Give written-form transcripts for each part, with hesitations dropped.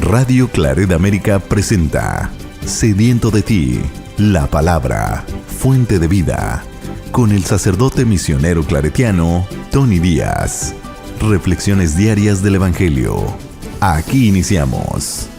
Radio Claret América presenta Sediento de ti, la palabra, fuente de vida, con el sacerdote misionero claretiano Tony Díaz. Reflexiones diarias del Evangelio. Aquí iniciamos.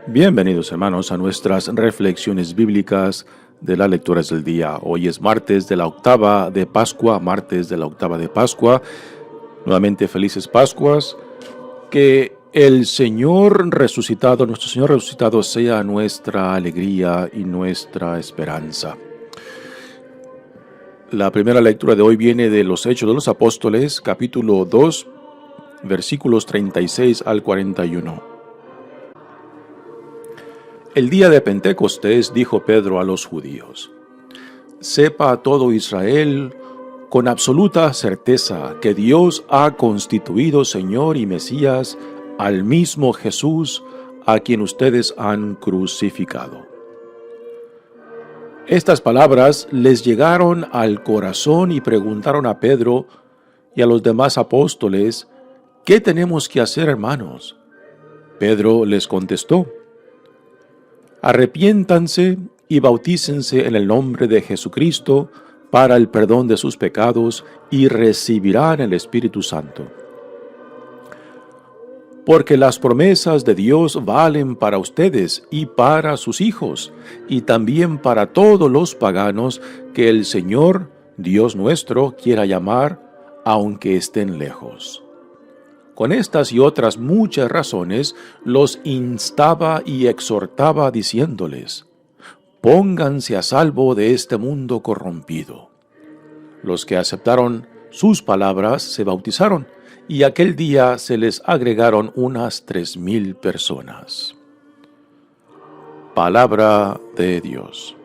Bienvenidos, hermanos, a nuestras reflexiones bíblicas de las lecturas del día. Hoy es martes de la octava de Pascua, Nuevamente felices Pascuas. Que el Señor resucitado, nuestro Señor resucitado, sea nuestra alegría y nuestra esperanza. La primera lectura de hoy viene de los Hechos de los Apóstoles, capítulo 2, versículos 36 al 41. El día de Pentecostés dijo Pedro a los judíos: «Sepa todo Israel con absoluta certeza que Dios ha constituido Señor y Mesías al mismo Jesús a quien ustedes han crucificado». Estas palabras les llegaron al corazón y preguntaron a Pedro y a los demás apóstoles: «¿Qué tenemos que hacer, hermanos?». Pedro les contestó: «Arrepiéntanse y bautícense en el nombre de Jesucristo para el perdón de sus pecados y recibirán el Espíritu Santo. Porque las promesas de Dios valen para ustedes y para sus hijos, y también para todos los paganos que el Señor, Dios nuestro, quiera llamar, aunque estén lejos». Con estas y otras muchas razones los instaba y exhortaba diciéndoles: «Pónganse a salvo de este mundo corrompido». Los que aceptaron sus palabras se bautizaron, y aquel día se les agregaron unas 3,000 personas. Palabra de Dios.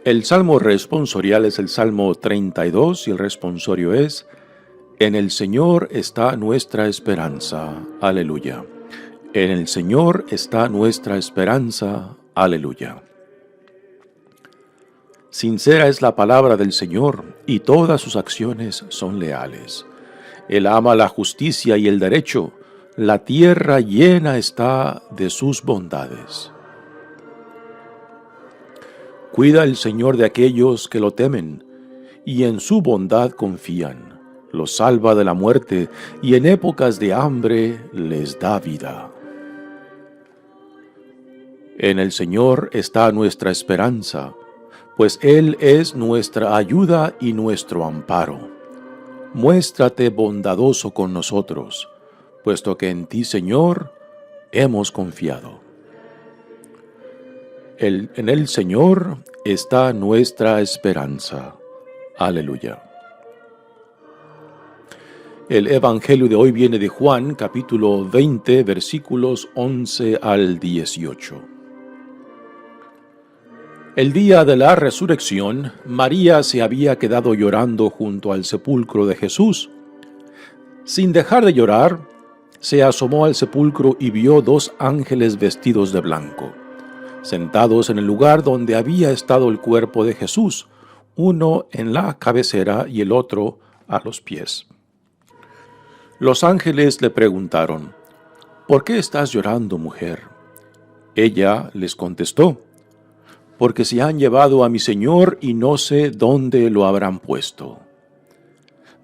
El salmo responsorial es el Salmo 32 y el responsorio es: «En el Señor está nuestra esperanza». Aleluya. En el Señor está nuestra esperanza. Aleluya. Sincera es la palabra del Señor, y todas sus acciones son leales. Él ama la justicia y el derecho. La tierra llena está de sus bondades. Cuida el Señor de aquellos que lo temen, y en su bondad confían. Los salva de la muerte, y en épocas de hambre les da vida. En el Señor está nuestra esperanza, pues Él es nuestra ayuda y nuestro amparo. Muéstrate bondadoso con nosotros, puesto que en ti, Señor, hemos confiado. En el Señor está nuestra esperanza. Aleluya. El Evangelio de hoy viene de Juan, capítulo 20, versículos 11 al 18. El día de la resurrección, María se había quedado llorando junto al sepulcro de Jesús. Sin dejar de llorar, se asomó al sepulcro y vio 2 ángeles vestidos de blanco, sentados en el lugar donde había estado el cuerpo de Jesús, uno en la cabecera y el otro a los pies. Los ángeles le preguntaron: «¿Por qué estás llorando, mujer?». Ella les contestó: «Porque se han llevado a mi Señor y no sé dónde lo habrán puesto».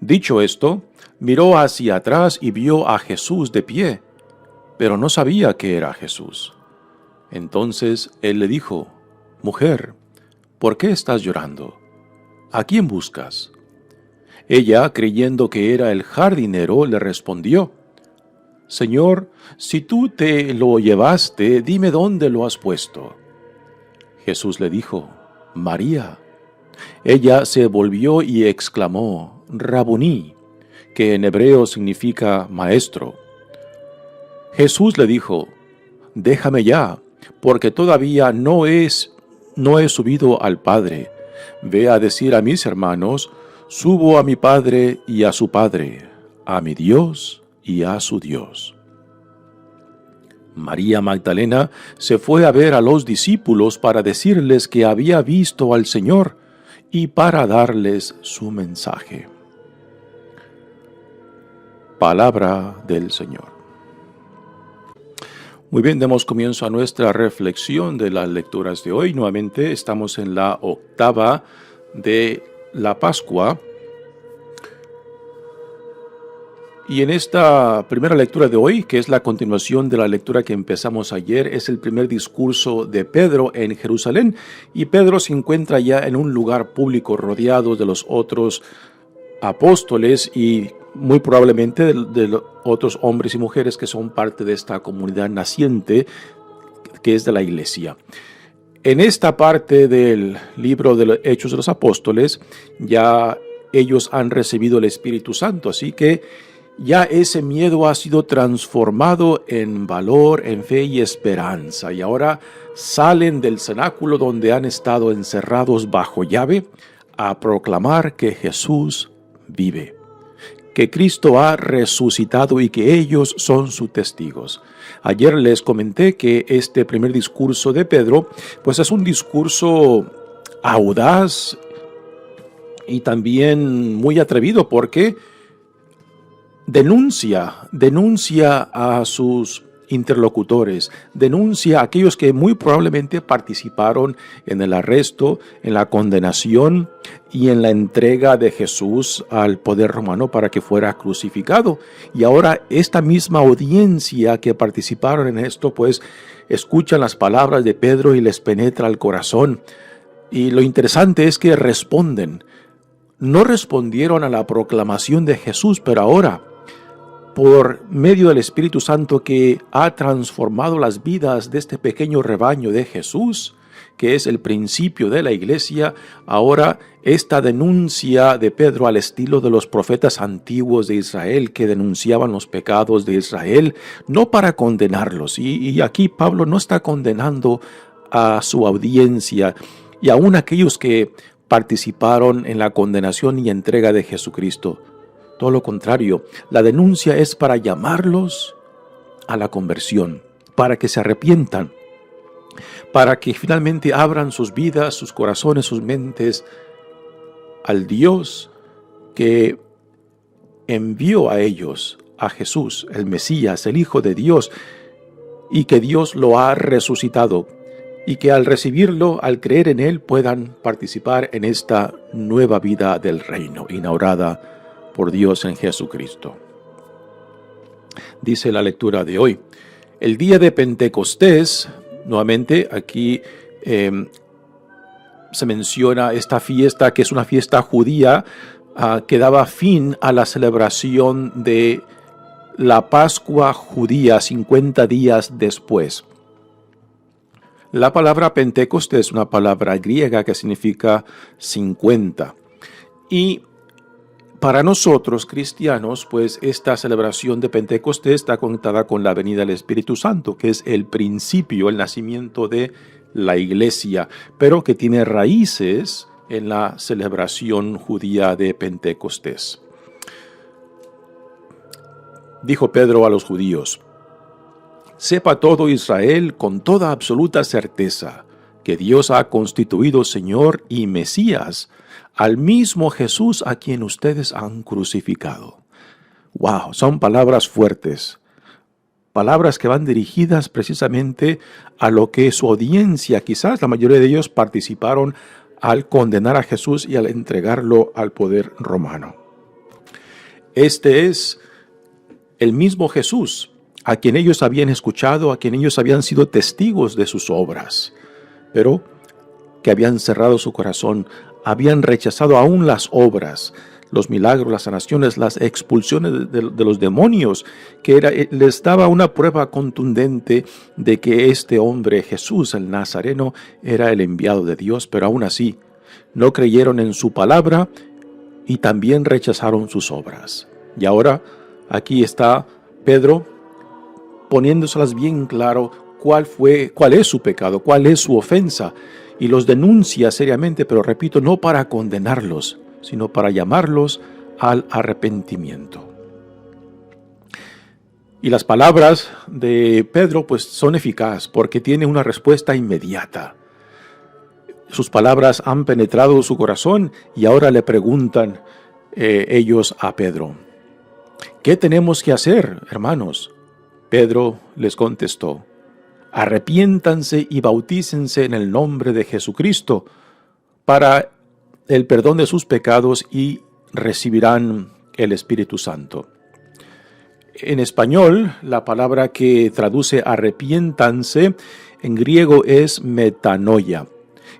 Dicho esto, miró hacia atrás y vio a Jesús de pie, pero no sabía que era Jesús. Entonces él le dijo: «Mujer, ¿por qué estás llorando? ¿A quién buscas?». Ella, creyendo que era el jardinero, le respondió: «Señor, si tú te lo llevaste, dime dónde lo has puesto». Jesús le dijo: «María». Ella se volvió y exclamó: «Rabuní», que en hebreo significa maestro. Jesús le dijo: «Déjame ya, porque todavía no he subido al Padre. Ve a decir a mis hermanos: subo a mi Padre y a su Padre, a mi Dios y a su Dios». María Magdalena se fue a ver a los discípulos para decirles que había visto al Señor y para darles su mensaje. Palabra del Señor. Muy bien, demos comienzo a nuestra reflexión de las lecturas de hoy. Nuevamente estamos en la octava de la Pascua. Y en esta primera lectura de hoy, que es la continuación de la lectura que empezamos ayer, es el primer discurso de Pedro en Jerusalén. Y Pedro se encuentra ya en un lugar público rodeado de los otros apóstoles y muy probablemente de los otros hombres y mujeres que son parte de esta comunidad naciente que es de la iglesia. En esta parte del libro de los Hechos de los Apóstoles, ya ellos han recibido el Espíritu Santo, así que ya ese miedo ha sido transformado en valor, en fe y esperanza. Y ahora salen del cenáculo donde han estado encerrados bajo llave a proclamar que Jesús vive, que Cristo ha resucitado y que ellos son sus testigos. Ayer les comenté que este primer discurso de Pedro, pues es un discurso audaz y también muy atrevido porque denuncia a sus interlocutores, denuncia a aquellos que muy probablemente participaron en el arresto, en la condenación y en la entrega de Jesús al poder romano para que fuera crucificado. Y ahora esta misma audiencia que participaron en esto, pues escuchan las palabras de Pedro y les penetra el corazón. Y lo interesante es que responden. No respondieron a la proclamación de Jesús, pero ahora, por medio del Espíritu Santo que ha transformado las vidas de este pequeño rebaño de Jesús, que es el principio de la iglesia, ahora esta denuncia de Pedro al estilo de los profetas antiguos de Israel que denunciaban los pecados de Israel, no para condenarlos. Y aquí Pablo no está condenando a su audiencia y aún aquellos que participaron en la condenación y entrega de Jesucristo. Todo lo contrario, la denuncia es para llamarlos a la conversión, para que se arrepientan, para que finalmente abran sus vidas, sus corazones, sus mentes al Dios que envió a ellos, a Jesús, el Mesías, el Hijo de Dios, y que Dios lo ha resucitado, y que al recibirlo, al creer en Él, puedan participar en esta nueva vida del reino, inaugurada por Dios en Jesucristo. Dice la lectura de hoy, el día de Pentecostés, nuevamente aquí se menciona esta fiesta que es una fiesta judía que daba fin a la celebración de la Pascua judía 50 días después. La palabra Pentecostés es una palabra griega que significa 50 y para nosotros cristianos, pues esta celebración de Pentecostés está conectada con la venida del Espíritu Santo, que es el principio, el nacimiento de la iglesia, pero que tiene raíces en la celebración judía de Pentecostés. Dijo Pedro a los judíos, sepa todo Israel con toda absoluta certeza que Dios ha constituido Señor y Mesías al mismo Jesús a quien ustedes han crucificado. Wow, son palabras fuertes, palabras que van dirigidas precisamente a lo que su audiencia, quizás la mayoría de ellos participaron al condenar a Jesús y al entregarlo al poder romano. Este es el mismo Jesús a quien ellos habían escuchado, a quien ellos habían sido testigos de sus obras, pero que habían cerrado su corazón, habían rechazado aún las obras, los milagros, las sanaciones, las expulsiones de los demonios, que les daba una prueba contundente de que este hombre, Jesús el Nazareno, era el enviado de Dios, pero aún así no creyeron en su palabra y también rechazaron sus obras. Y ahora aquí está Pedro poniéndoselas bien claro cuál es su pecado, cuál es su ofensa, y los denuncia seriamente, pero repito, no para condenarlos, sino para llamarlos al arrepentimiento. Y las palabras de Pedro pues son eficaces porque tiene una respuesta inmediata. Sus palabras han penetrado su corazón y ahora le preguntan ellos a Pedro: ¿qué tenemos que hacer, hermanos? Pedro les contestó: arrepiéntanse y bautícense en el nombre de Jesucristo para el perdón de sus pecados y recibirán el Espíritu Santo. En español, la palabra que traduce arrepiéntanse en griego es metanoia.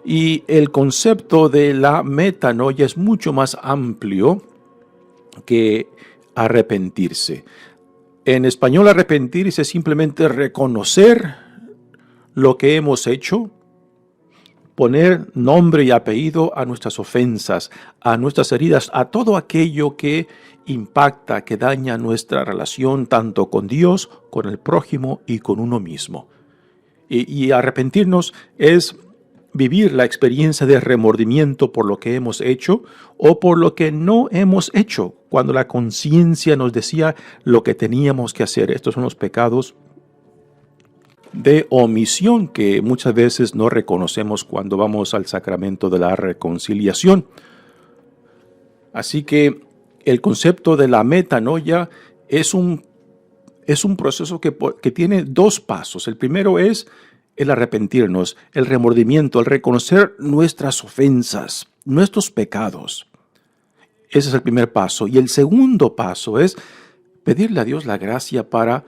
Y el concepto de la metanoia es mucho más amplio que arrepentirse. En español, arrepentirse es simplemente reconocer lo que hemos hecho, poner nombre y apellido a nuestras ofensas, a nuestras heridas, a todo aquello que impacta, que daña nuestra relación tanto con Dios, con el prójimo y con uno mismo. Y arrepentirnos es vivir la experiencia de remordimiento por lo que hemos hecho o por lo que no hemos hecho, cuando la conciencia nos decía lo que teníamos que hacer. Estos son los pecados de omisión que muchas veces no reconocemos cuando vamos al sacramento de la reconciliación. Así que el concepto de la metanoia es un proceso que tiene dos pasos. El primero es el arrepentirnos, el remordimiento, el reconocer nuestras ofensas, nuestros pecados. Ese es el primer paso. Y el segundo paso es pedirle a Dios la gracia para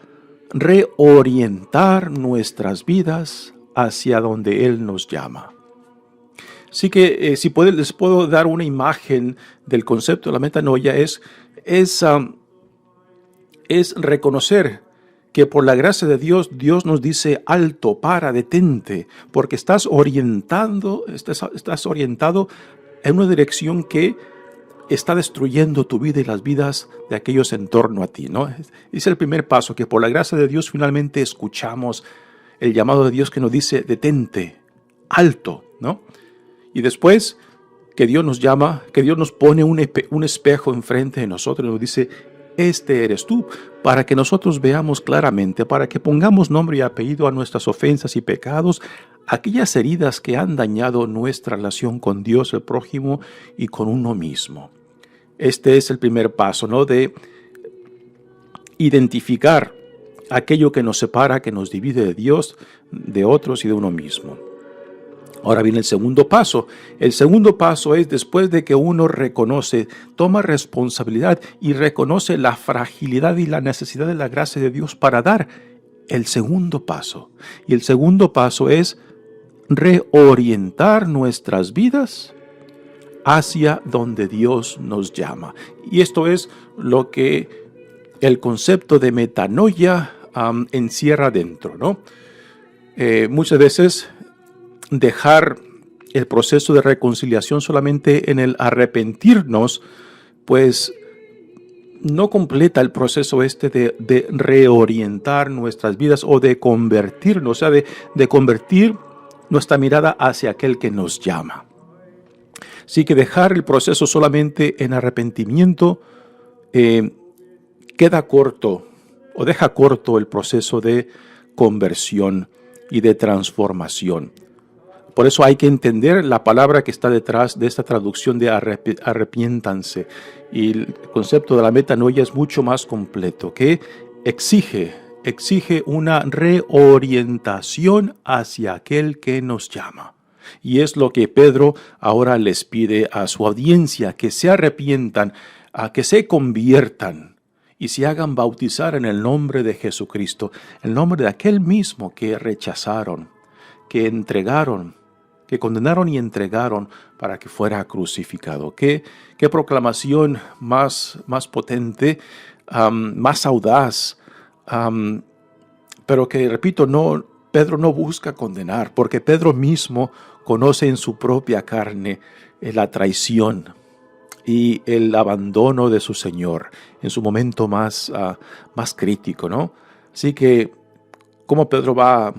reorientar nuestras vidas hacia donde Él nos llama. Así que les puedo dar una imagen del concepto de la metanoia, es reconocer que por la gracia de Dios, Dios nos dice: alto, para, detente, porque estás orientado en una dirección que está destruyendo tu vida y las vidas de aquellos en torno a ti, ¿no? Es el primer paso, que por la gracia de Dios finalmente escuchamos el llamado de Dios que nos dice: detente, alto, ¿no? Y después que Dios nos llama, que Dios nos pone un espejo enfrente de nosotros y nos dice: este eres tú, para que nosotros veamos claramente, para que pongamos nombre y apellido a nuestras ofensas y pecados, aquellas heridas que han dañado nuestra relación con Dios, el prójimo y con uno mismo. Este es el primer paso, ¿no? De identificar aquello que nos separa, que nos divide de Dios, de otros y de uno mismo. Ahora viene el segundo paso. El segundo paso es, después de que uno reconoce, toma responsabilidad y reconoce la fragilidad y la necesidad de la gracia de Dios para dar el segundo paso. Y el segundo paso es reorientar nuestras vidas hacia donde Dios nos llama. Y esto es lo que el concepto de metanoia encierra dentro, ¿no? Muchas veces dejar el proceso de reconciliación solamente en el arrepentirnos, pues no completa el proceso de reorientar nuestras vidas o de convertirnos, o sea, de convertir nuestra mirada hacia aquel que nos llama. Así que dejar el proceso solamente en arrepentimiento queda corto o deja corto el proceso de conversión y de transformación. Por eso hay que entender la palabra que está detrás de esta traducción de arrepiéntanse. Y el concepto de la metanoia es mucho más completo, que exige una reorientación hacia aquel que nos llama. Y es lo que Pedro ahora les pide a su audiencia: que se arrepientan, a que se conviertan y se hagan bautizar en el nombre de Jesucristo, el nombre de aquel mismo que rechazaron, que entregaron, que condenaron y entregaron para que fuera crucificado. Qué proclamación más potente, más audaz, pero que, repito, Pedro no busca condenar, porque Pedro mismo conoce en su propia carne la traición y el abandono de su Señor en su momento más crítico, ¿no? Así que, ¿cómo Pedro va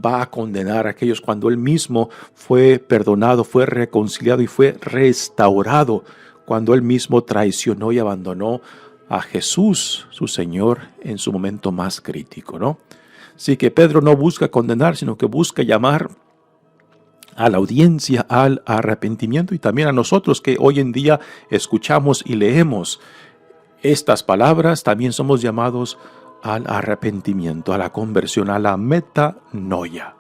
a condenar a aquellos cuando él mismo fue perdonado, fue reconciliado y fue restaurado, cuando él mismo traicionó y abandonó a Jesús, su Señor, en su momento más crítico, ¿no? Así que Pedro no busca condenar, sino que busca llamar a la audiencia al arrepentimiento, y también a nosotros que hoy en día escuchamos y leemos estas palabras, también somos llamados al arrepentimiento, a la conversión, a la metanoia.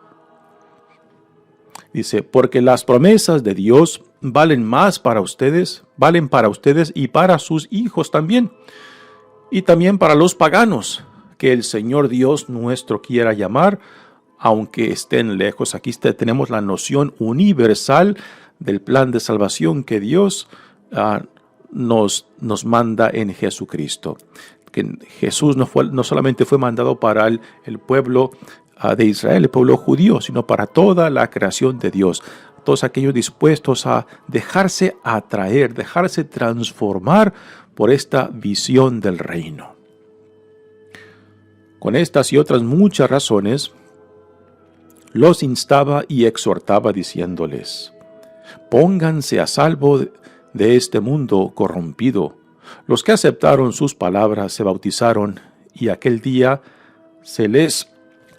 Dice, porque las promesas de Dios valen para ustedes y para sus hijos también, y también para los paganos, que el Señor Dios nuestro quiera llamar, aunque estén lejos. Aquí tenemos la noción universal del plan de salvación que Dios nos manda en Jesucristo. Que Jesús no solamente fue mandado para el pueblo de Israel, el pueblo judío, sino para toda la creación de Dios. Todos aquellos dispuestos a dejarse atraer, dejarse transformar por esta visión del reino. Con estas y otras muchas razones, los instaba y exhortaba diciéndoles: pónganse a salvo de este mundo corrompido. Los que aceptaron sus palabras se bautizaron, y aquel día se les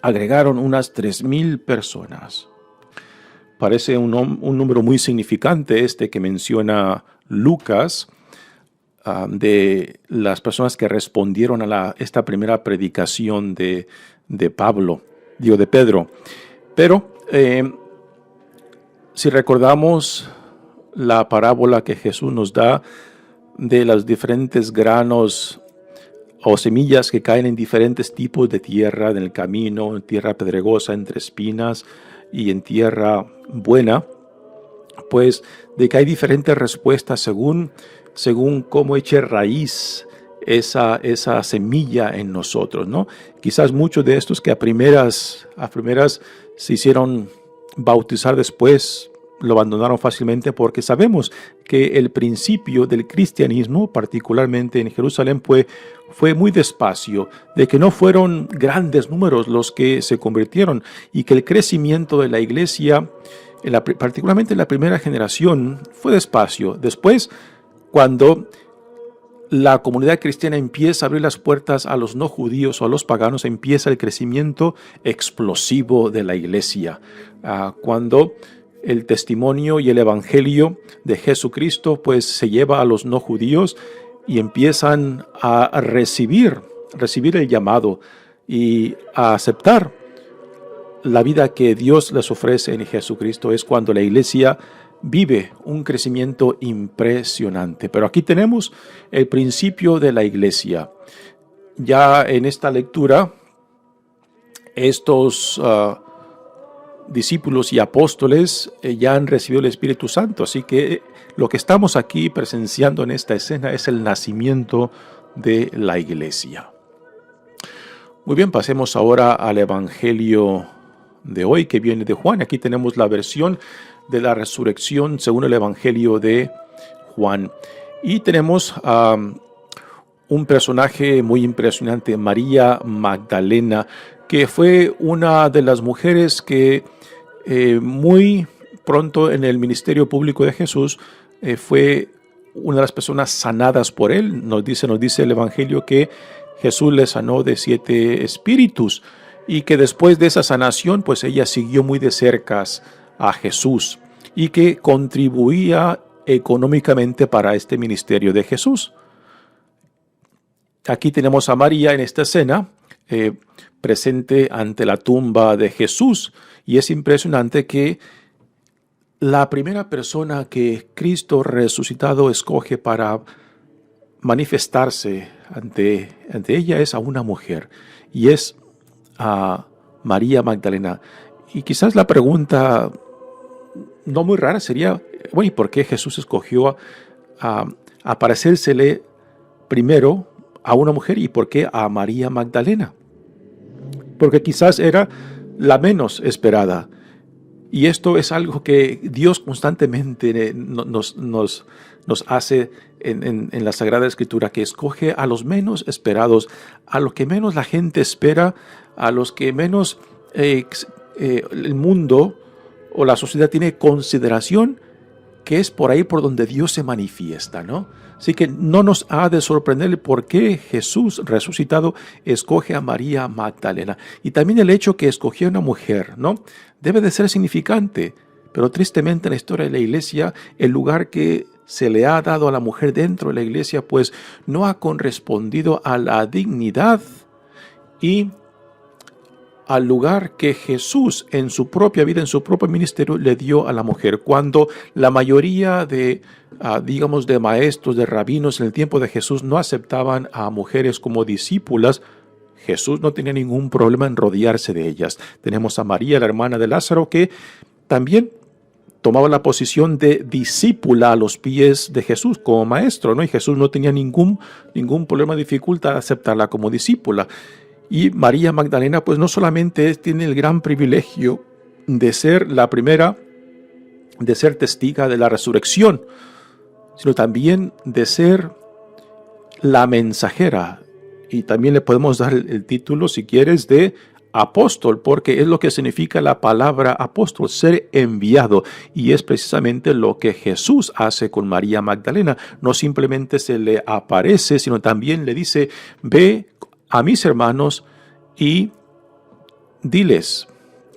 agregaron unas 3,000 personas. Parece un número muy significante este que menciona Lucas, de las personas que respondieron a esta primera predicación de Pedro. Pero si recordamos la parábola que Jesús nos da de los diferentes granos o semillas que caen en diferentes tipos de tierra, en el camino, en tierra pedregosa, entre espinas y en tierra buena, pues de que hay diferentes respuestas según cómo eche raíz esa semilla en nosotros, ¿no? Quizás muchos de estos que a primeras se hicieron bautizar, después lo abandonaron fácilmente, porque sabemos que el principio del cristianismo, particularmente en Jerusalén, fue muy despacio, de que no fueron grandes números los que se convirtieron, y que el crecimiento de la iglesia, particularmente en la primera generación, fue despacio. Después, cuando la comunidad cristiana empieza a abrir las puertas a los no judíos o a los paganos, empieza el crecimiento explosivo de la iglesia. Cuando el testimonio y el evangelio de Jesucristo pues se lleva a los no judíos y empiezan a recibir el llamado y a aceptar la vida que Dios les ofrece en Jesucristo, es cuando la iglesia vive un crecimiento impresionante. Pero aquí tenemos el principio de la iglesia. Ya en esta lectura, estos discípulos y apóstoles ya han recibido el Espíritu Santo. Así que lo que estamos aquí presenciando en esta escena es el nacimiento de la iglesia. Muy bien, pasemos ahora al Evangelio de hoy, que viene de Juan. Aquí tenemos la versión de la resurrección según el Evangelio de Juan. Y tenemos un personaje muy impresionante, María Magdalena, que fue una de las mujeres que muy pronto en el ministerio público de Jesús fue una de las personas sanadas por él. Nos dice el Evangelio que Jesús le sanó de 7 espíritus, y que después de esa sanación pues ella siguió muy de cerca a Jesús y que contribuía económicamente para este ministerio de Jesús. Aquí tenemos a María en esta escena presente ante la tumba de Jesús, y es impresionante que la primera persona que Cristo resucitado escoge para manifestarse ante ella es a una mujer, y es a María Magdalena. Y quizás la pregunta no muy rara sería, bueno, ¿y por qué Jesús escogió a aparecérsele primero a una mujer, y por qué a María Magdalena? Porque quizás era la menos esperada. Y esto es algo que Dios constantemente nos hace en la Sagrada Escritura, que escoge a los menos esperados, a los que menos la gente espera, a los que menos el mundo o la sociedad tiene consideración, que es por ahí por donde Dios se manifiesta, ¿no? Así que no nos ha de sorprender el por qué Jesús resucitado escoge a María Magdalena. Y también el hecho que escogió a una mujer, ¿no? Debe de ser significante. Pero tristemente en la historia de la iglesia, el lugar que se le ha dado a la mujer dentro de la iglesia, pues no ha correspondido a la dignidad y al lugar que Jesús en su propia vida, en su propio ministerio, le dio a la mujer. Cuando la mayoría de, digamos, de maestros, de rabinos en el tiempo de Jesús no aceptaban a mujeres como discípulas, Jesús no tenía ningún problema en rodearse de ellas. Tenemos a María, la hermana de Lázaro, que también tomaba la posición de discípula a los pies de Jesús como maestro, ¿no? Y Jesús no tenía ningún problema, dificultad de aceptarla como discípula. Y María Magdalena, pues no solamente tiene el gran privilegio de ser la primera, de ser testiga de la resurrección, sino también de ser la mensajera. Y también le podemos dar el título, si quieres, de apóstol, porque es lo que significa la palabra apóstol, ser enviado. Y es precisamente lo que Jesús hace con María Magdalena. No simplemente se le aparece, sino también le dice, ve a mis hermanos y diles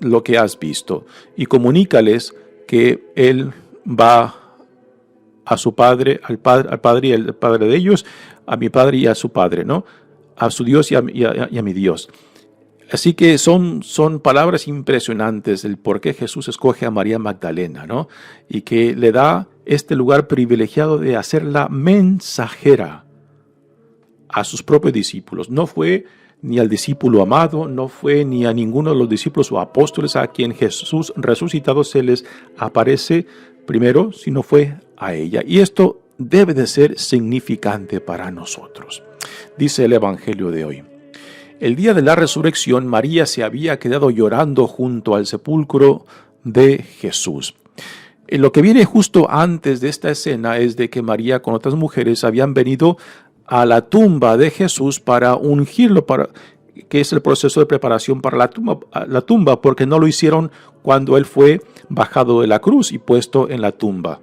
lo que has visto y comunícales que él va a su padre, al padre y al padre de ellos, a mi padre y a su padre, ¿no? A su Dios y a mi Dios. Así que son palabras impresionantes el por qué Jesús escoge a María Magdalena, ¿no? Y que le da este lugar privilegiado de hacerla mensajera a sus propios discípulos. No fue ni al discípulo amado, no fue ni a ninguno de los discípulos o apóstoles a quien Jesús resucitado se les aparece primero, sino fue a ella. Y esto debe de ser significante para nosotros. Dice el Evangelio de hoy. El día de la resurrección, María se había quedado llorando junto al sepulcro de Jesús. Lo que viene justo antes de esta escena es de que María con otras mujeres habían venido a la tumba de Jesús para ungirlo, que es el proceso de preparación para la tumba, porque no lo hicieron cuando él fue bajado de la cruz y puesto en la tumba.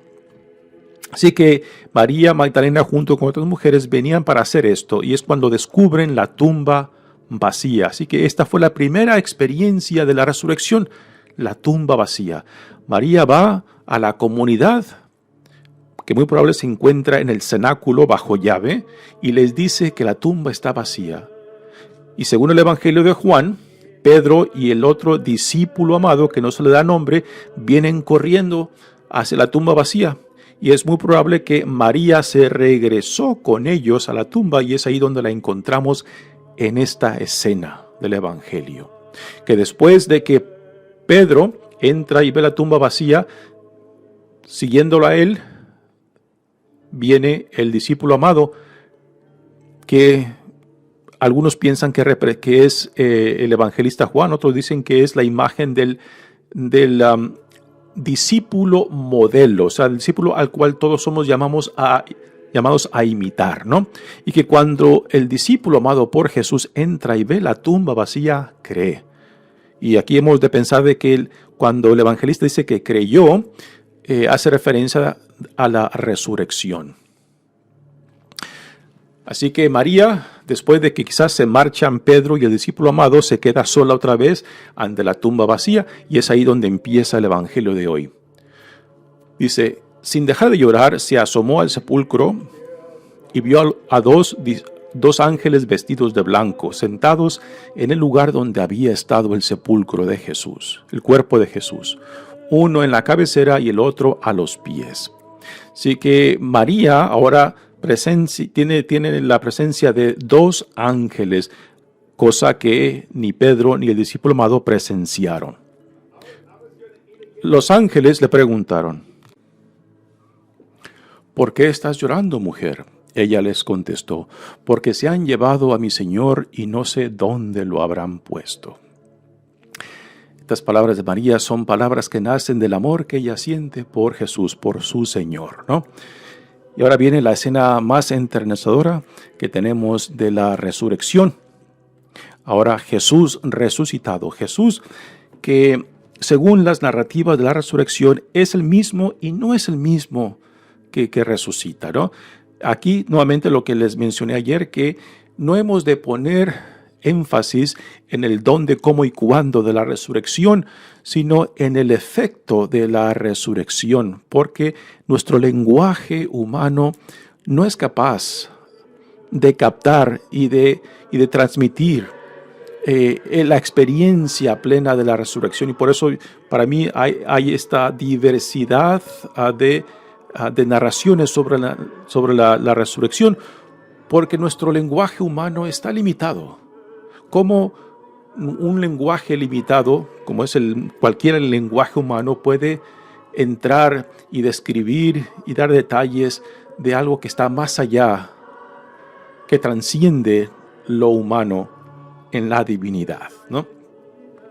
Así que María Magdalena junto con otras mujeres venían para hacer esto, y es cuando descubren la tumba vacía. Así que esta fue la primera experiencia de la resurrección, la tumba vacía. María va a la comunidad que muy probable se encuentra en el cenáculo bajo llave y les dice que la tumba está vacía. Y según el Evangelio de Juan, Pedro y el otro discípulo amado, que no se le da nombre, vienen corriendo hacia la tumba vacía. Y es muy probable que María se regresó con ellos a la tumba, y es ahí donde la encontramos en esta escena del Evangelio. Que después de que Pedro entra y ve la tumba vacía, siguiéndolo a él, viene el discípulo amado, que algunos piensan que es el evangelista Juan, otros dicen que es la imagen del discípulo modelo, o sea, el discípulo al cual todos somos llamados a imitar, ¿no? Y que cuando el discípulo amado por Jesús entra y ve la tumba vacía, cree. Y aquí hemos de pensar de que cuando el evangelista dice que creyó, hace referencia a la resurrección. Así que María, después de que quizás se marchan Pedro y el discípulo amado, se queda sola otra vez ante la tumba vacía, y es ahí donde empieza el Evangelio de hoy. Dice, sin dejar de llorar, se asomó al sepulcro y vio a dos ángeles vestidos de blanco, sentados en el lugar donde había estado el sepulcro de Jesús, el cuerpo de Jesús, uno en la cabecera y el otro a los pies. Así que María ahora tiene la presencia de dos ángeles, cosa que ni Pedro ni el discípulo amado presenciaron. Los ángeles le preguntaron, ¿por qué estás llorando, mujer? Ella les contestó, porque se han llevado a mi Señor y no sé dónde lo habrán puesto. Estas palabras de María son palabras que nacen del amor que ella siente por Jesús, por su Señor, ¿no? Y ahora viene la escena más enternecedora que tenemos de la resurrección. Ahora Jesús resucitado, Jesús que según las narrativas de la resurrección, es el mismo y no es el mismo que resucita, ¿no? Aquí, nuevamente, lo que les mencioné ayer, que no hemos de poner énfasis en el dónde, cómo y cuándo de la resurrección, sino en el efecto de la resurrección, porque nuestro lenguaje humano no es capaz de captar y de transmitir la experiencia plena de la resurrección. Y por eso para mí hay esta diversidad de narraciones sobre la resurrección, porque nuestro lenguaje humano está limitado. Como un lenguaje limitado, como es cualquier lenguaje humano, puede entrar y describir y dar detalles de algo que está más allá, que transciende lo humano en la divinidad, ¿no?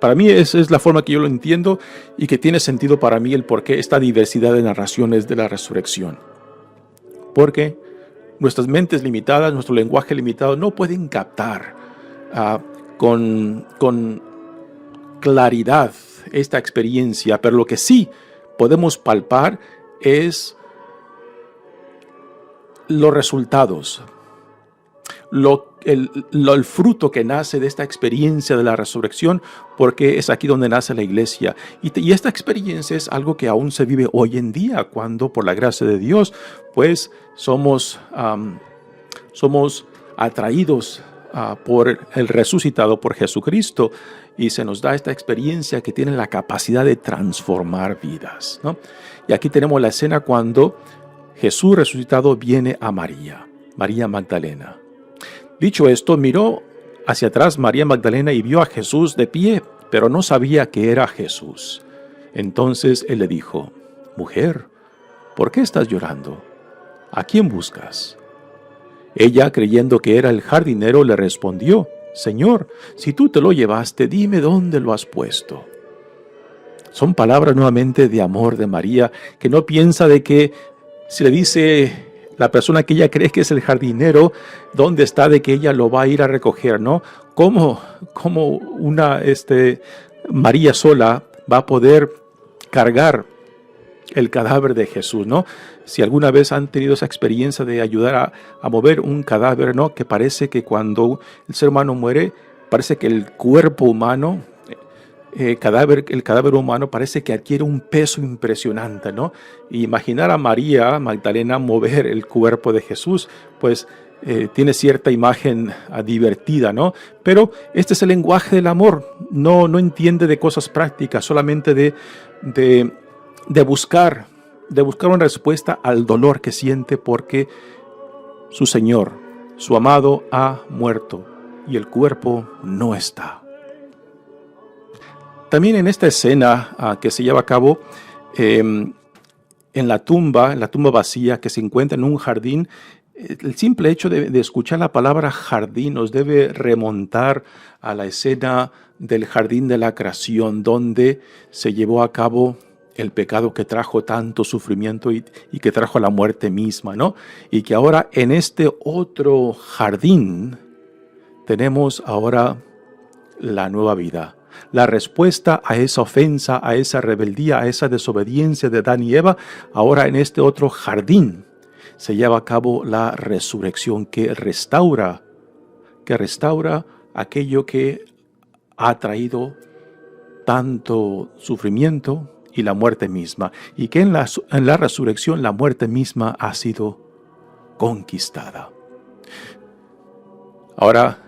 Para mí esa es la forma que yo lo entiendo y que tiene sentido para mí el porqué esta diversidad de narraciones de la resurrección. Porque nuestras mentes limitadas, nuestro lenguaje limitado no pueden captar con claridad esta experiencia, pero lo que sí podemos palpar es los resultados, el fruto que nace de esta experiencia de la resurrección, porque es aquí donde nace la iglesia. Y esta experiencia es algo que aún se vive hoy en día, cuando por la gracia de Dios, pues somos atraídos por el resucitado, por Jesucristo, y se nos da esta experiencia que tiene la capacidad de transformar vidas, ¿no? Y aquí tenemos la escena cuando Jesús resucitado viene a María Magdalena. Dicho esto, miró hacia atrás María Magdalena y vio a Jesús de pie, pero no sabía que era Jesús. Entonces él le dijo: Mujer, ¿por qué estás llorando? ¿A quién buscas? Ella, creyendo que era el jardinero, le respondió: Señor, si tú te lo llevaste, dime dónde lo has puesto. Son palabras nuevamente de amor de María, que no piensa de que si le dice la persona que ella cree que es el jardinero, ¿dónde está?, de que ella lo va a ir a recoger, ¿no? ¿Cómo una María sola va a poder cargar el cadáver de Jesús, ¿no? Si alguna vez han tenido esa experiencia de ayudar a mover un cadáver, ¿no? Que parece que cuando el ser humano muere, parece que el cuerpo humano, el cadáver humano parece que adquiere un peso impresionante, ¿no? Y imaginar a María Magdalena mover el cuerpo de Jesús, pues tiene cierta imagen divertida, ¿no? Pero este es el lenguaje del amor. No entiende de cosas prácticas, solamente de buscar una respuesta al dolor que siente porque su Señor, su amado, ha muerto y el cuerpo no está. También en esta escena que se lleva a cabo en la tumba vacía que se encuentra en un jardín, el simple hecho de escuchar la palabra jardín nos debe remontar a la escena del jardín de la creación, donde se llevó a cabo el pecado que trajo tanto sufrimiento y que trajo la muerte misma, ¿no? Y que ahora en este otro jardín tenemos ahora la nueva vida. La respuesta a esa ofensa, a esa rebeldía, a esa desobediencia de Adán y Eva, ahora en este otro jardín se lleva a cabo la resurrección que restaura aquello que ha traído tanto sufrimiento y la muerte misma, y que en la resurrección la muerte misma ha sido conquistada. Ahora,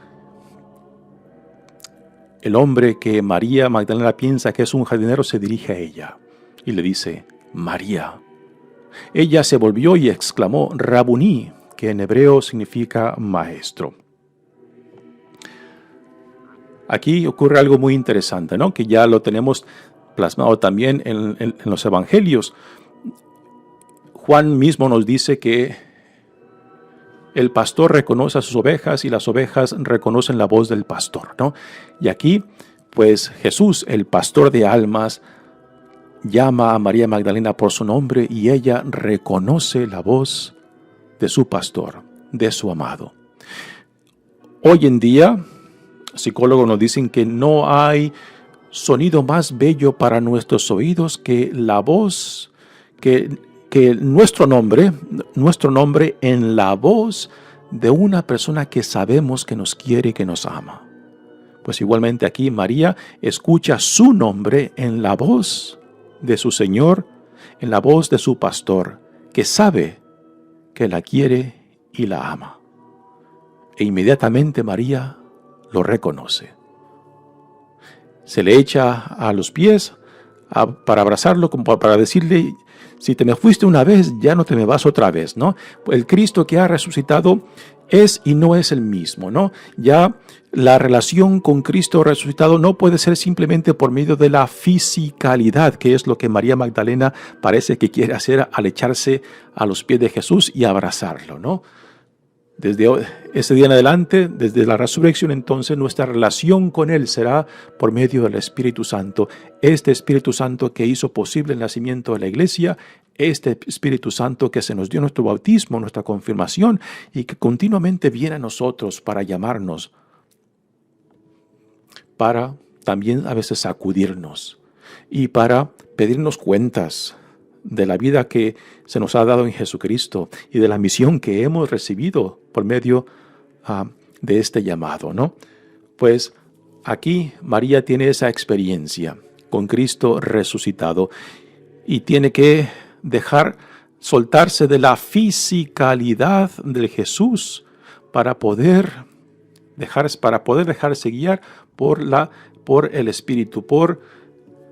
el hombre que María Magdalena piensa que es un jardinero se dirige a ella y le dice: María. Ella se volvió y exclamó: Rabuní, que en hebreo significa maestro. Aquí ocurre algo muy interesante, ¿no? Que ya lo tenemos plasmado también en los evangelios. Juan mismo nos dice que el pastor reconoce a sus ovejas y las ovejas reconocen la voz del pastor, ¿no? Y aquí, pues Jesús, el pastor de almas, llama a María Magdalena por su nombre y ella reconoce la voz de su pastor, de su amado. Hoy en día, psicólogos nos dicen que no hay sonido más bello para nuestros oídos que la voz, que nuestro nombre en la voz de una persona que sabemos que nos quiere y que nos ama? Pues igualmente aquí María escucha su nombre en la voz de su Señor, en la voz de su pastor, que sabe que la quiere y la ama. E inmediatamente María lo reconoce. Se le echa a los pies para abrazarlo, como para decirle: si te me fuiste una vez, ya no te me vas otra vez, ¿no? El Cristo que ha resucitado es y no es el mismo, ¿no? Ya la relación con Cristo resucitado no puede ser simplemente por medio de la fisicalidad, que es lo que María Magdalena parece que quiere hacer al echarse a los pies de Jesús y abrazarlo, ¿no? Desde ese día en adelante, desde la resurrección, entonces nuestra relación con Él será por medio del Espíritu Santo. Este Espíritu Santo que hizo posible el nacimiento de la Iglesia, este Espíritu Santo que se nos dio nuestro bautismo, nuestra confirmación, y que continuamente viene a nosotros para llamarnos, para también a veces sacudirnos y para pedirnos cuentas de la vida que se nos ha dado en Jesucristo y de la misión que hemos recibido por medio de este llamado, ¿no? Pues aquí María tiene esa experiencia con Cristo resucitado y tiene que soltarse de la fisicalidad de Jesús para poder dejarse guiar por el Espíritu, por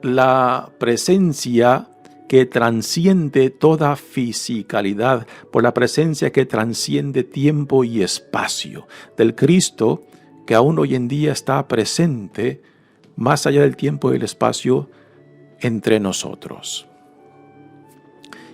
la presencia que transciende toda fisicalidad, por la presencia que transciende tiempo y espacio, del Cristo que aún hoy en día está presente más allá del tiempo y el espacio entre nosotros.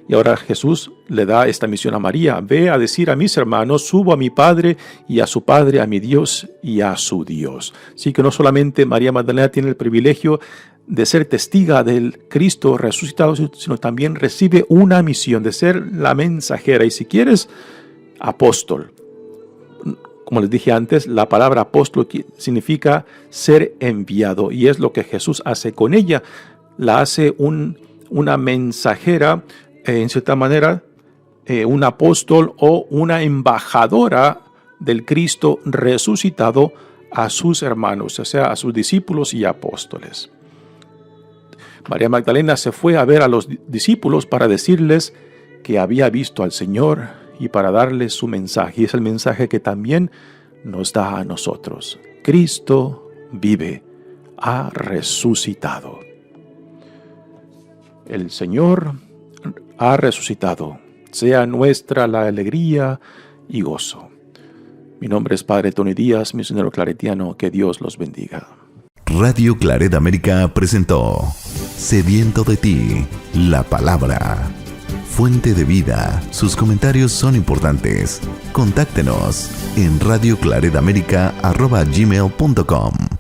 Y ahora Jesús le da esta misión a María: ve a decir a mis hermanos, subo a mi Padre y a su Padre, a mi Dios y a su Dios. Así que no solamente María Magdalena tiene el privilegio de ser testiga del Cristo resucitado, sino también recibe una misión de ser la mensajera y, si quieres, apóstol. Como les dije antes, la palabra apóstol significa ser enviado, y es lo que Jesús hace con ella. La hace una mensajera, en cierta manera, un apóstol o una embajadora del Cristo resucitado a sus hermanos, o sea, a sus discípulos y apóstoles. María Magdalena se fue a ver a los discípulos para decirles que había visto al Señor y para darles su mensaje. Y es el mensaje que también nos da a nosotros. Cristo vive, ha resucitado. El Señor ha resucitado. Sea nuestra la alegría y gozo. Mi nombre es Padre Tony Díaz, misionero claretiano. Que Dios los bendiga. Radio Claret América presentó Sediento de ti, la palabra. Fuente de vida. Sus comentarios son importantes. Contáctenos en radioclaretamerica@gmail.com.